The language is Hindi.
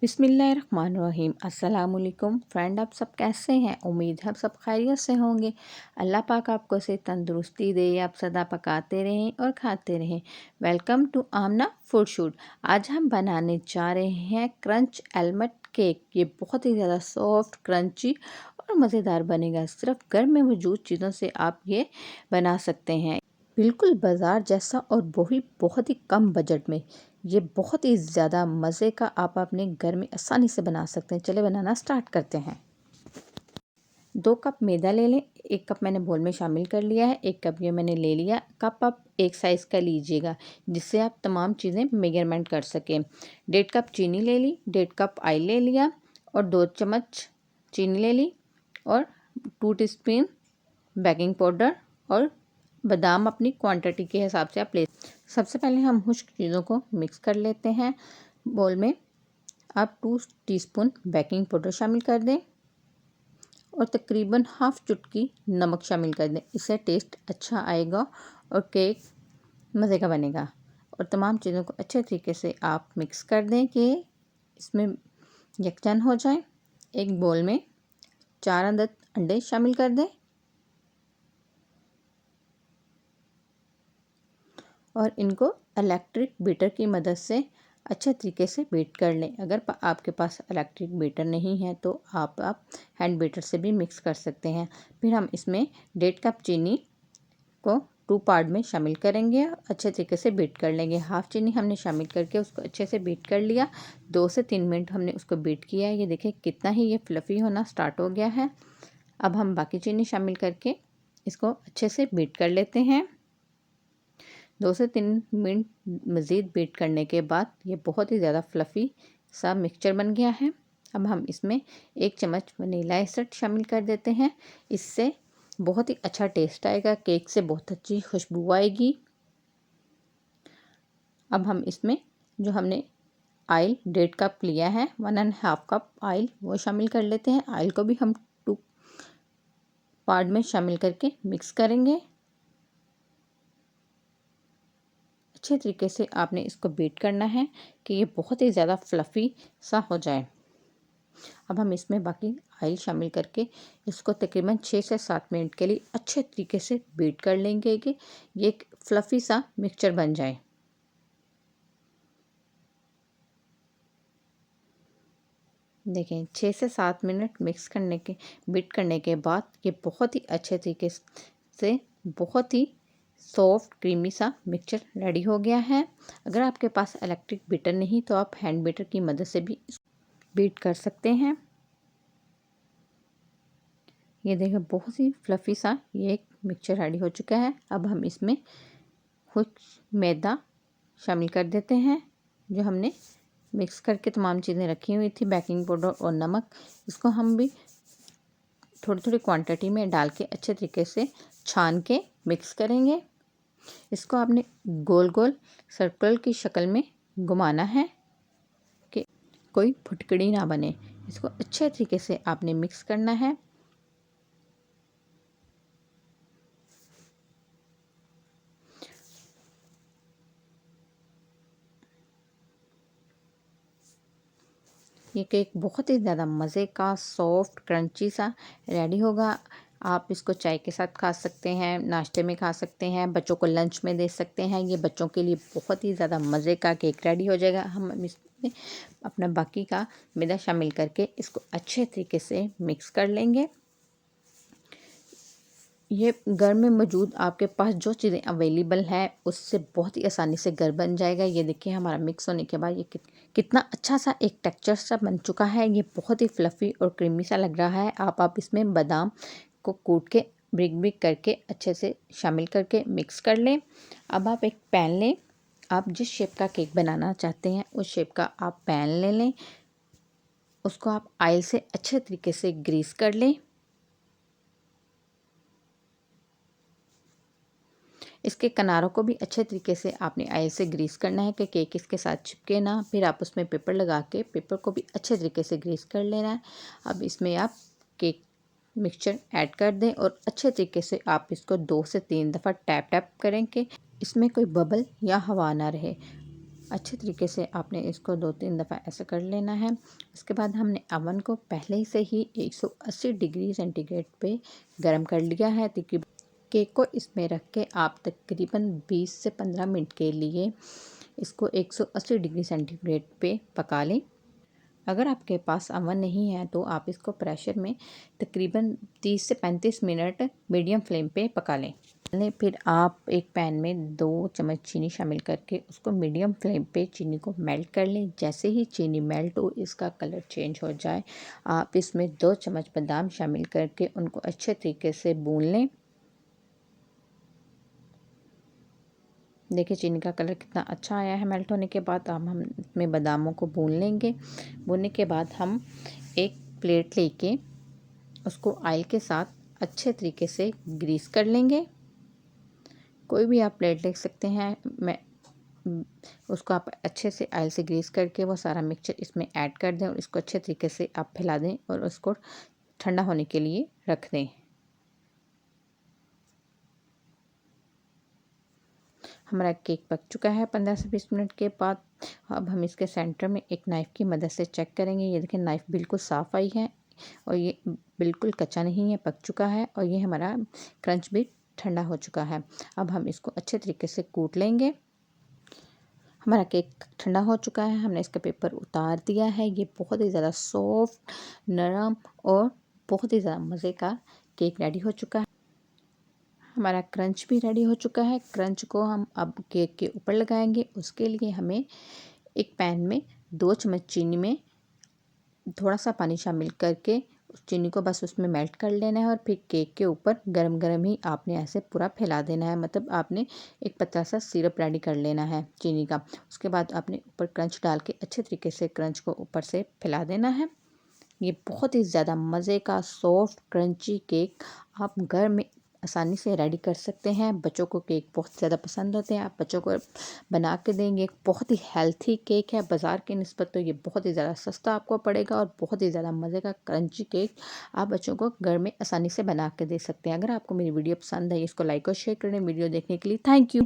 बिस्मिल्लाहिर्रहमानिर्रहीम। अस्सलामुअलैकुम फ्रेंड, आप सब कैसे हैं? उम्मीद है आप सब खैरियत से होंगे। अल्लाह पाक आपको से तंदुरुस्ती दे, आप सदा पकाते रहें और खाते रहें। Welcome to Aamna food shoot. आज हम बनाने जा रहे हैं क्रंच आलमंड केक। ये बहुत ही ज़्यादा सॉफ्ट, क्रंची और मज़ेदार बनेगा। सिर्फ घर में मौजूद चीज़ों से आप ये बना सकते हैं, बिल्कुल बाज़ार जैसा और बहुत ही कम बजट में। ये बहुत ही ज़्यादा मज़े का आप अपने घर में आसानी से बना सकते हैं। चले बनाना स्टार्ट करते हैं। 2 कप मैदा ले लें। 1 कप मैंने बोल में शामिल कर लिया है। 1 कप ये मैंने ले लिया। कप आप एक साइज़ का लीजिएगा जिससे आप तमाम चीज़ें मेजरमेंट कर सकें। 1.5 कप चीनी ले ली, 1.5 कप ऑयल ले लिया और 2 चम्मच चीनी ले ली और 2 टीस्पून बेकिंग पाउडर और बादाम अपनी क्वांटिटी के हिसाब से आप ले। सबसे पहले हम खुश्क चीज़ों को मिक्स कर लेते हैं। बोल में आप 2 टीस्पून बेकिंग पाउडर शामिल कर दें और तकरीबन हाफ चुटकी नमक शामिल कर दें। इससे टेस्ट अच्छा आएगा और केक मज़े का बनेगा। और तमाम चीज़ों को अच्छे तरीके से आप मिक्स कर दें कि इसमें यकजन हो जाए। एक बोल में 4 अदद अंडे शामिल कर दें और इनको इलेक्ट्रिक बीटर की मदद से अच्छे तरीके से बीट कर लें। अगर आपके पास इलेक्ट्रिक बीटर नहीं है तो आप हैंड बीटर से भी मिक्स कर सकते हैं। फिर हम इसमें 1.5 कप चीनी को 2 पार्ट में शामिल करेंगे, अच्छे तरीके से बीट कर लेंगे। हाफ़ चीनी हमने शामिल करके उसको अच्छे से बीट कर लिया। 2 से 3 मिनट हमने उसको बीट किया है। ये देखें कितना ही ये फ्लफ़ी होना स्टार्ट हो गया है। अब हम बाकी चीनी शामिल करके इसको अच्छे से बीट कर लेते हैं। 2 से 3 मिनट मज़ीद बीट करने के बाद ये बहुत ही ज़्यादा फ्लफ़ी सा मिक्सचर बन गया है। अब हम इसमें 1 चम्मच वनीला एसेंस शामिल कर देते हैं। इससे बहुत ही अच्छा टेस्ट आएगा, केक से बहुत अच्छी खुशबू आएगी। अब हम इसमें जो हमने ऑयल 1.5 कप लिया है, 1.5 कप ऑयल वो शामिल कर लेते हैं। ऑयल को भी हम 2 पार्ट में शामिल करके मिक्स करेंगे। अच्छे तरीके से आपने इसको बीट करना है कि ये बहुत ही ज़्यादा फ्लफ़ी सा हो जाए। अब हम इसमें बाकी ऑयल शामिल करके इसको तकरीबन 6 से 7 मिनट के लिए अच्छे तरीके से बीट कर लेंगे कि ये एक फ्लफ़ी सा मिक्सचर बन जाए। देखें 6 से 7 मिनट बीट करने के बाद ये बहुत ही अच्छे तरीके से बहुत ही सॉफ्ट क्रीमी सा मिक्सचर रेडी हो गया है। अगर आपके पास इलेक्ट्रिक बीटर नहीं तो आप हैंड बीटर की मदद से भी बीट कर सकते हैं। ये देखो बहुत ही फ्लफ़ी सा ये एक मिक्सचर रेडी हो चुका है। अब हम इसमें कुछ मैदा शामिल कर देते हैं जो हमने मिक्स करके तमाम चीज़ें रखी हुई थी, बेकिंग पाउडर और नमक। इसको हम भी थोड़ी थोड़ी क्वांटिटी में डाल के अच्छे तरीके से छान के मिक्स करेंगे। इसको आपने गोल गोल सर्कल की शक्ल में घुमाना है कि कोई फुटकड़ी ना बने। इसको अच्छे तरीके से आपने मिक्स करना है। ये केक बहुत ही ज़्यादा मज़े का सॉफ्ट क्रंची सा रेडी होगा। आप इसको चाय के साथ खा सकते हैं, नाश्ते में खा सकते हैं, बच्चों को लंच में दे सकते हैं। ये बच्चों के लिए बहुत ही ज़्यादा मज़े का केक रेडी हो जाएगा। हम इसमें अपना बाकी का मैदा शामिल करके इसको अच्छे तरीके से मिक्स कर लेंगे। ये घर में मौजूद आपके पास जो चीज़ें अवेलेबल है उससे बहुत ही आसानी से घर बन जाएगा। ये देखिए हमारा मिक्स होने के बाद ये कितना अच्छा सा एक टेक्सचर सा बन चुका है। ये बहुत ही फ्लफ़ी और क्रीमी सा लग रहा है। आप इसमें बादाम को कूट के ब्रिक ब्रिक करके अच्छे से शामिल करके मिक्स कर लें। अब आप एक पैन लें। आप जिस शेप का केक बनाना चाहते हैं उस शेप का आप पैन ले लें। उसको आप ऑयल से अच्छे तरीके से ग्रीस कर लें। इसके किनारों को भी अच्छे तरीके से आपने ऑयल से ग्रीस करना है कि केक इसके साथ चिपके ना। फिर आप उसमें पेपर लगा के पेपर को भी अच्छे तरीके से ग्रीस कर लेना है। अब इसमें आप केक मिक्सचर ऐड कर दें और अच्छे तरीके से आप इसको 2 से 3 दफ़ा टैप टैप करें कि इसमें कोई बबल या हवा ना रहे। अच्छे तरीके से आपने इसको 2-3 दफ़ा ऐसे कर लेना है। उसके बाद हमने अवन को पहले से ही 180 डिग्री सेंटीग्रेड पे गरम कर लिया है। केक को इसमें रख के आप तकरीबन 20 से 15 मिनट के लिए इसको 180 डिग्री सेंटीग्रेड पे पका लें। अगर आपके पास अवन नहीं है तो आप इसको प्रेशर में तकरीबन 30 से 35 मिनट मीडियम फ्लेम पे पका लें। फिर आप एक पैन में 2 चम्मच चीनी शामिल करके उसको मीडियम फ्लेम पे चीनी को मेल्ट कर लें। जैसे ही चीनी मेल्ट हो, इसका कलर चेंज हो जाए, आप इसमें 2 चम्मच बादाम शामिल करके उनको अच्छे तरीके से भून लें। देखिए चीनी का कलर कितना अच्छा आया है मेल्ट होने के बाद। अब हम इसमें बादामों को भून लेंगे। भूनने के बाद हम एक प्लेट लेके उसको ऑयल के साथ अच्छे तरीके से ग्रीस कर लेंगे। कोई भी आप प्लेट ले सकते हैं। उसको आप अच्छे से ऑयल से ग्रीस करके वो सारा मिक्सचर इसमें ऐड कर दें और इसको अच्छे तरीके से आप फैला दें और उसको ठंडा होने के लिए रख दें। हमारा केक पक चुका है 15 से 20 मिनट के बाद। अब हम इसके सेंटर में एक नाइफ़ की मदद से चेक करेंगे। ये देखिए नाइफ़ बिल्कुल साफ़ आई है और ये बिल्कुल कच्चा नहीं है, पक चुका है और ये हमारा क्रंच भी ठंडा हो चुका है। अब हम इसको अच्छे तरीके से कूट लेंगे। हमारा केक ठंडा हो चुका है। हमने इसका पेपर उतार दिया है। ये बहुत ही ज़्यादा सॉफ्ट, नरम और बहुत ही ज़्यादा मज़े का केक रेडी हो चुका है। हमारा क्रंच भी रेडी हो चुका है। क्रंच को हम अब केक के ऊपर लगाएंगे। उसके लिए हमें एक पैन में 2 चम्मच चीनी में थोड़ा सा पानी शामिल करके उस चीनी को बस उसमें मेल्ट कर लेना है और फिर केक के ऊपर गरम गरम ही आपने ऐसे पूरा फैला देना है। मतलब आपने एक पतला सा सिरप रेडी कर लेना है चीनी का। उसके बाद आपने ऊपर क्रंच डाल के अच्छे तरीके से क्रंच को ऊपर से फैला देना है। ये बहुत ही ज़्यादा मज़े का सॉफ्ट क्रंची केक आप घर में आसानी से रेडी कर सकते हैं। बच्चों को केक बहुत ज़्यादा पसंद होते हैं। आप बच्चों को बना के देंगे। बहुत ही हेल्थी केक है। बाज़ार की निस्बत तो ये बहुत ही ज़्यादा सस्ता आपको पड़ेगा और बहुत ही ज़्यादा मज़े का क्रंची केक आप बच्चों को घर में आसानी से बना के दे सकते हैं। अगर आपको मेरी वीडियो पसंद है, इसको लाइक और शेयर करें। वीडियो देखने के लिए थैंक यू।